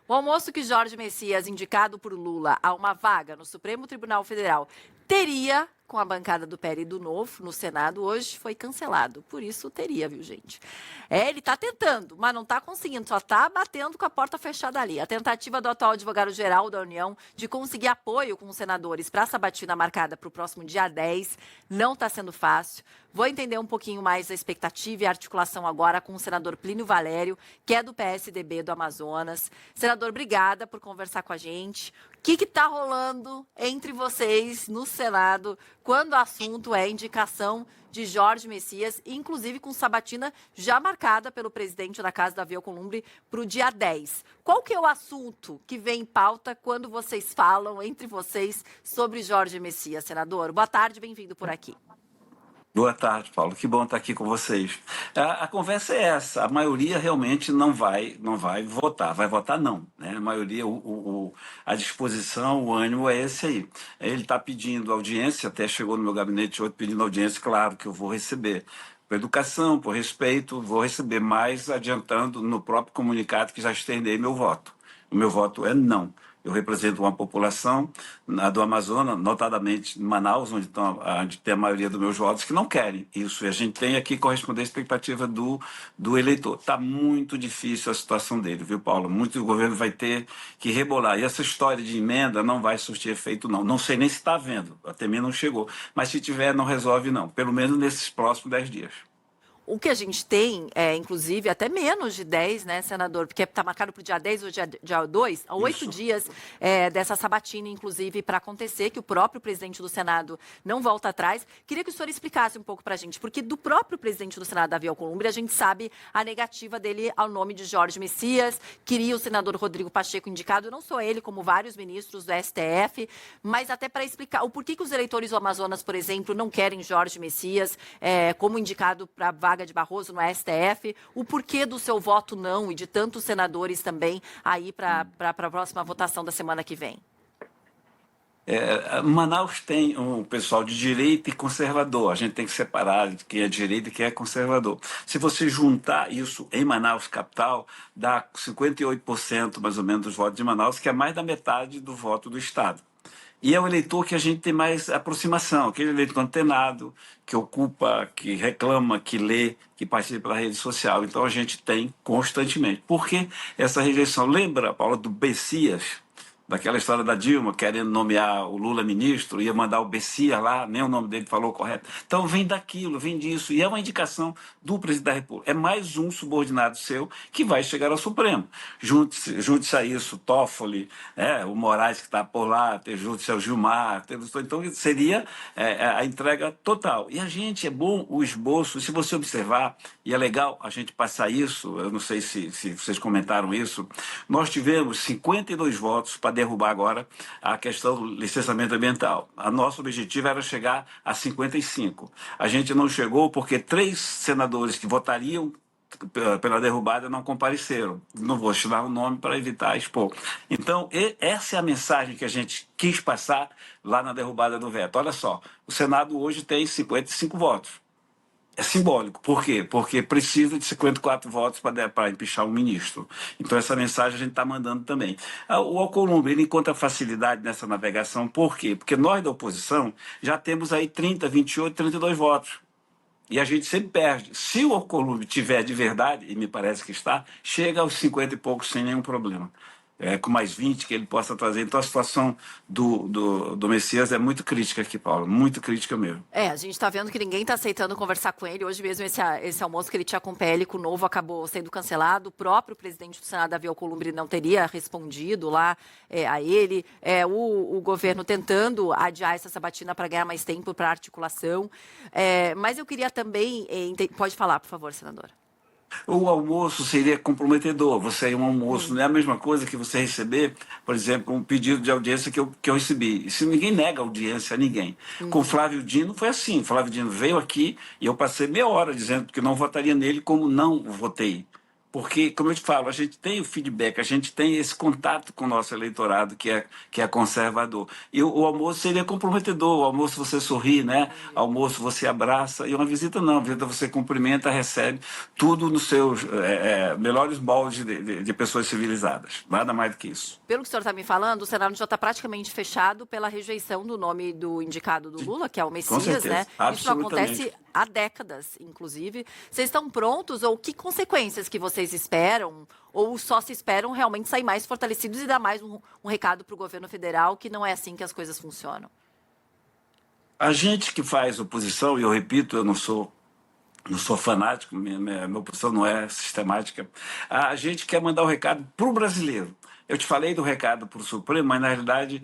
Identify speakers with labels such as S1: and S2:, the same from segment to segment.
S1: O almoço que Jorge Messias, indicado por Lula a uma vaga no Supremo Tribunal Federal, teria com a bancada do PL e do Novo no Senado hoje foi cancelado. Por isso teria, viu, gente? Ele está tentando, mas não está conseguindo, só está batendo com a porta fechada ali. A tentativa do atual advogado-geral da União de conseguir apoio com os senadores para a sabatina marcada para o próximo dia 10 não está sendo fácil. Vou entender um pouquinho mais a expectativa e a articulação agora com o senador Plínio Valério, que é do PSDB do Amazonas. Senador, obrigada por conversar com a gente. O que está rolando entre vocês no Senado quando o assunto é indicação de Jorge Messias, inclusive com sabatina já marcada pelo presidente da Casa, Davi Alcolumbre, para o dia 10. Qual que é o assunto que vem em pauta quando vocês falam entre vocês sobre Jorge Messias, senador? Boa tarde, bem-vindo por aqui.
S2: Boa tarde, Paulo. Que bom estar aqui com vocês. A conversa é essa. A maioria realmente não vai votar. Vai votar não, né? A maioria, a disposição, o ânimo é esse aí. Ele está pedindo audiência, até chegou no meu gabinete hoje pedindo audiência, claro que eu vou receber. Por educação, por respeito, vou receber, mais adiantando no próprio comunicado que já estendei meu voto. O meu voto é não. Eu represento uma população do Amazonas, notadamente em Manaus, onde tem a maioria dos meus votos, que não querem isso. E a gente tem aqui corresponder à expectativa do eleitor. Está muito difícil a situação dele, viu, Paulo? Muito o governo vai ter que rebolar. E essa história de emenda não vai surtir efeito, não. Não sei nem se está havendo, até mim não chegou. Mas se tiver, não resolve, não. Pelo menos nesses próximos 10 dias.
S1: O que a gente tem, inclusive, até menos de 10, né, senador? Porque está marcado para o dia 10 ou dia 2, há 8 dias dessa sabatina, inclusive, para acontecer, que o próprio presidente do Senado não volta atrás. Queria que o senhor explicasse um pouco para a gente, porque do próprio presidente do Senado, Davi Alcolumbre, a gente sabe a negativa dele ao nome de Jorge Messias, queria o senador Rodrigo Pacheco indicado, não só ele, como vários ministros do STF, mas até para explicar o porquê que os eleitores do Amazonas, por exemplo, não querem Jorge Messias como indicado para a vaga de Barroso no STF, o porquê do seu voto não e de tantos senadores também aí para a próxima votação da semana que vem.
S2: Manaus tem um pessoal de direita e conservador. A gente tem que separar de quem é direita e quem é conservador. Se você juntar isso em Manaus, capital, dá 58% mais ou menos dos votos de Manaus, que é mais da metade do voto do Estado. E é o eleitor que a gente tem mais aproximação, aquele eleitor antenado, que ocupa, que reclama, que lê, que participa pela rede social. Então a gente tem constantemente. Por que essa rejeição? Lembra, Paula, do Bessias? Daquela história da Dilma, querendo nomear o Lula ministro, ia mandar o Bessias lá, nem o nome dele falou correto. Então vem daquilo, vem disso, e é uma indicação do presidente da República. É mais um subordinado seu que vai chegar ao Supremo. Junte-se a isso, Toffoli, o Moraes que está por lá, junte-se ao Gilmar, então seria a entrega total. E a gente, é bom o esboço, se você observar, e é legal a gente passar isso, eu não sei se vocês comentaram isso, nós tivemos 52 votos para derrubar agora a questão do licenciamento ambiental. A nosso objetivo era chegar a 55. A gente não chegou porque 3 senadores que votariam pela derrubada não compareceram. Não vou citar o nome para evitar expor. Então, essa é a mensagem que a gente quis passar lá na derrubada do veto. Olha só, o Senado hoje tem 55 votos. É simbólico. Por quê? Porque precisa de 54 votos para empichar um ministro. Então, essa mensagem a gente está mandando também. O Alcolumbre, ele encontra facilidade nessa navegação. Por quê? Porque nós, da oposição, já temos aí 30, 28, 32 votos. E a gente sempre perde. Se o Alcolumbre tiver de verdade, e me parece que está, chega aos 50 e poucos sem nenhum problema. Com mais 20 que ele possa trazer. Então a situação do Messias é muito crítica aqui, Paulo, muito crítica mesmo.
S1: A gente está vendo que ninguém está aceitando conversar com ele. Hoje mesmo esse almoço que ele tinha com o PL, com o Novo, acabou sendo cancelado. O próprio presidente do Senado, Davi Alcolumbre, não teria respondido lá a ele. O governo tentando adiar essa sabatina para ganhar mais tempo para articulação. Mas eu queria também... Pode falar, por favor, senadora.
S2: O almoço seria comprometedor. Você um almoço não é a mesma coisa que você receber, por exemplo, um pedido de audiência que eu recebi. Se ninguém nega audiência a ninguém. Com Flávio Dino foi assim. Flávio Dino veio aqui e eu passei meia hora dizendo que não votaria nele como não votei. Porque, como eu te falo, a gente tem o feedback, a gente tem esse contato com o nosso eleitorado que é conservador. E o almoço seria comprometedor, o almoço você sorri, né?
S1: Entendi.
S2: Almoço você abraça, e uma visita não, a visita você cumprimenta, recebe, tudo nos seus melhores moldes de pessoas civilizadas. Nada mais do que isso.
S1: Pelo que o senhor está me falando, o Senado já está praticamente fechado pela rejeição do nome do indicado do Lula, que é o
S2: Com
S1: Messias, né?
S2: certeza,
S1: Isso não
S2: absolutamente.
S1: acontece há décadas, inclusive. Vocês estão prontos ou que consequências que vocês esperam? Ou só se esperam realmente sair mais fortalecidos e dar mais um recado para o governo federal que não é assim que as coisas funcionam?
S2: A gente que faz oposição, e eu repito, eu não sou fanático, minha oposição não é sistemática. A gente quer mandar o recado para o brasileiro. Eu te falei do recado para o Supremo, mas na realidade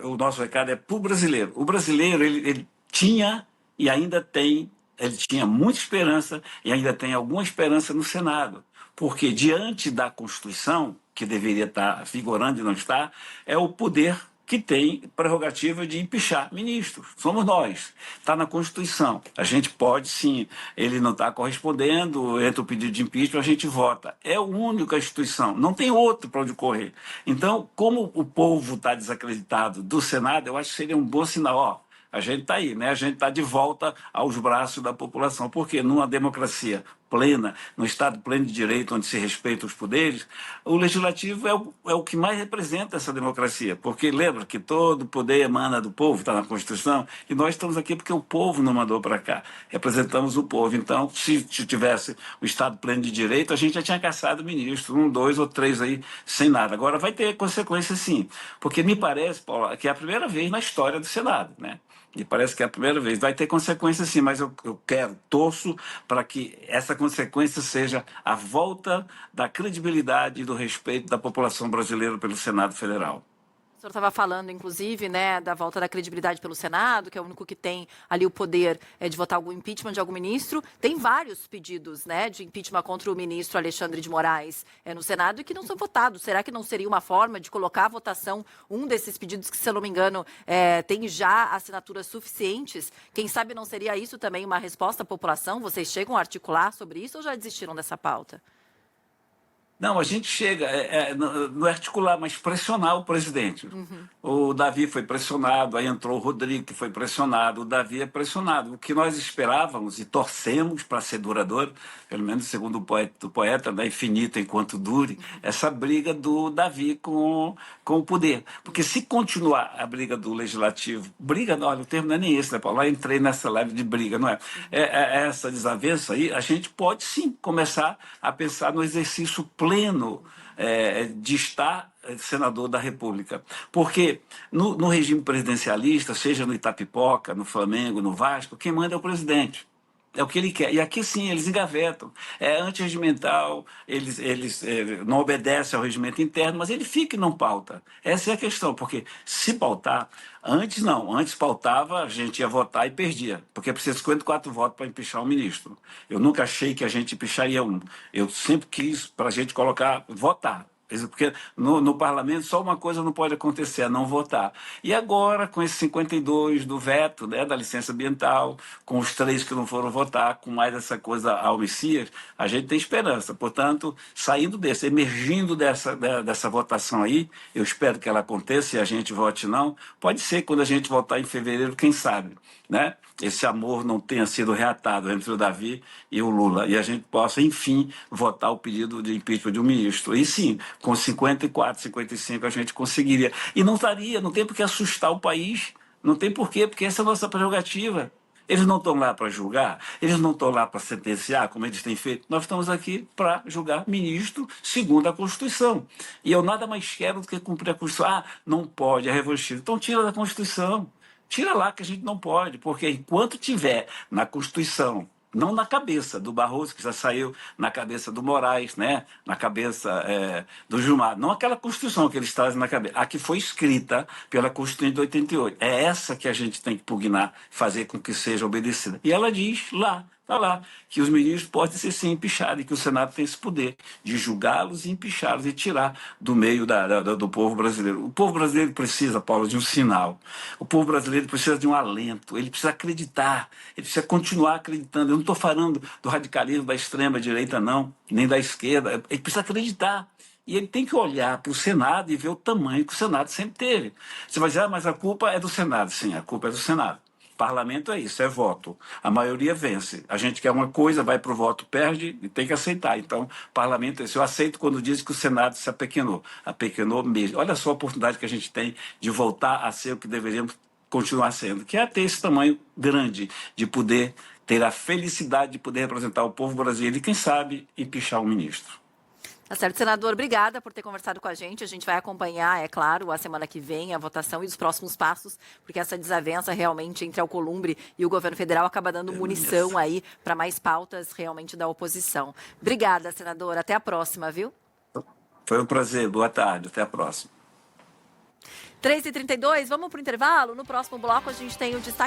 S2: o nosso recado é para o brasileiro. O brasileiro, ele tinha e ainda tem, ele tinha muita esperança e ainda tem alguma esperança no Senado. Porque diante da Constituição, que deveria estar vigorando e não está, é o poder que tem prerrogativa de empichar ministros. Somos nós. Está na Constituição. A gente pode, sim, ele não está correspondendo, entra o pedido de impeachment, a gente vota. É a única instituição, não tem outro para onde correr. Então, como o povo está desacreditado do Senado, eu acho que seria um bom sinal. Ó, a gente está aí, né? A gente está de volta aos braços da população. Porque numa democracia plena, no Estado pleno de direito, onde se respeitam os poderes, o legislativo é o que mais representa essa democracia. Porque lembra que todo poder emana do povo, está na Constituição, e nós estamos aqui porque o povo não mandou para cá. Representamos o povo. Então, se tivesse o Estado pleno de direito, a gente já tinha caçado ministro, 1, 2 ou 3 aí, sem nada. Agora vai ter consequências, sim. Porque me parece, Paulo, que é a primeira vez na história do Senado, né? E parece que é a primeira vez. Vai ter consequências, sim, mas eu quero, torço para que essa consequência seja a volta da credibilidade e do respeito da população brasileira pelo Senado Federal.
S1: O senhor estava falando, inclusive, né, da volta da credibilidade pelo Senado, que é o único que tem ali o poder de votar algum impeachment de algum ministro. Tem vários pedidos, né, de impeachment contra o ministro Alexandre de Moraes no Senado e que não são votados. Será que não seria uma forma de colocar à votação um desses pedidos que, se eu não me engano, tem já assinaturas suficientes? Quem sabe não seria isso também uma resposta à população? Vocês chegam a articular sobre isso ou já desistiram dessa pauta?
S2: Não, a gente chega, não é articular, mas pressionar o presidente. O Davi foi pressionado, aí entrou o Rodrigo, que foi pressionado, o Davi é pressionado. O que nós esperávamos e torcemos para ser duradouro, pelo menos segundo o poeta, né, infinito enquanto dure, essa briga do Davi com o poder. Porque se continuar a briga do legislativo, briga, não, olha, o termo não é nem esse, né, Paulo? Lá entrei nessa leve de briga, não é? Essa desavença aí, a gente pode sim começar a pensar no exercício pleno de estar senador da República. Porque no regime presidencialista, seja no Itapipoca, no Flamengo, no Vasco, quem manda é o presidente. É o que ele quer. E aqui, sim, eles engavetam. É antirregimental, eles não obedecem ao regimento interno, mas ele fica e não pauta. Essa é a questão, porque se pautar, antes não. Antes pautava, a gente ia votar e perdia, porque precisa de 54 votos para empichar um ministro. Eu nunca achei que a gente empicharia um. Eu sempre quis para a gente colocar, votar. Porque no parlamento só uma coisa não pode acontecer, é não votar. E agora, com esses 52 do veto, né, da licença ambiental, com os 3 que não foram votar, com mais essa coisa ao Messias, a gente tem esperança. Portanto, saindo desse, emergindo dessa votação aí, eu espero que ela aconteça e a gente vote não. Pode ser quando a gente votar em fevereiro, quem sabe, né? Esse amor não tenha sido reatado entre o Davi e o Lula, e a gente possa, enfim, votar o pedido de impeachment de um ministro. E sim, com 54, 55 a gente conseguiria. E não tem por que assustar o país, não tem por quê, porque essa é a nossa prerrogativa. Eles não estão lá para julgar, eles não estão lá para sentenciar, como eles têm feito. Nós estamos aqui para julgar ministro segundo a Constituição. E eu nada mais quero do que cumprir a Constituição. Ah, não pode, é revanchismo. Então tira da Constituição. Tira lá que a gente não pode, porque enquanto tiver na Constituição, não na cabeça do Barroso, que já saiu na cabeça do Moraes, né? Na cabeça do Gilmar, não aquela Constituição que eles trazem na cabeça, a que foi escrita pela Constituinte de 88. É essa que a gente tem que pugnar, fazer com que seja obedecida. E ela diz lá, Está lá, que os ministros podem ser sim empichados e que o Senado tem esse poder de julgá-los e empichá-los e tirar do meio do povo brasileiro. O povo brasileiro precisa, Paulo, de um sinal. O povo brasileiro precisa de um alento, ele precisa acreditar, ele precisa continuar acreditando. Eu não estou falando do radicalismo da extrema-direita, não, nem da esquerda. Ele precisa acreditar. E ele tem que olhar para o Senado e ver o tamanho que o Senado sempre teve. Você vai dizer, mas a culpa é do Senado. Sim, a culpa é do Senado. Parlamento é isso, é voto. A maioria vence. A gente quer uma coisa, vai para o voto, perde e tem que aceitar. Então, parlamento é isso. Eu aceito quando diz que o Senado se apequenou. Apequenou mesmo. Olha só a oportunidade que a gente tem de voltar a ser o que deveríamos continuar sendo, que é ter esse tamanho grande, de poder ter a felicidade de poder representar o povo brasileiro e, quem sabe, empichar o ministro.
S1: Tá certo, senador. Obrigada por ter conversado com a gente. A gente vai acompanhar, é claro, a semana que vem, a votação e os próximos passos, porque essa desavença realmente entre a Alcolumbre e o governo federal acaba dando munição aí para mais pautas realmente da oposição. Obrigada, senador. Até a próxima, viu?
S2: Foi um prazer. Boa tarde. Até a próxima.
S1: 3h32, vamos para o intervalo. No próximo bloco, a gente tem o destaque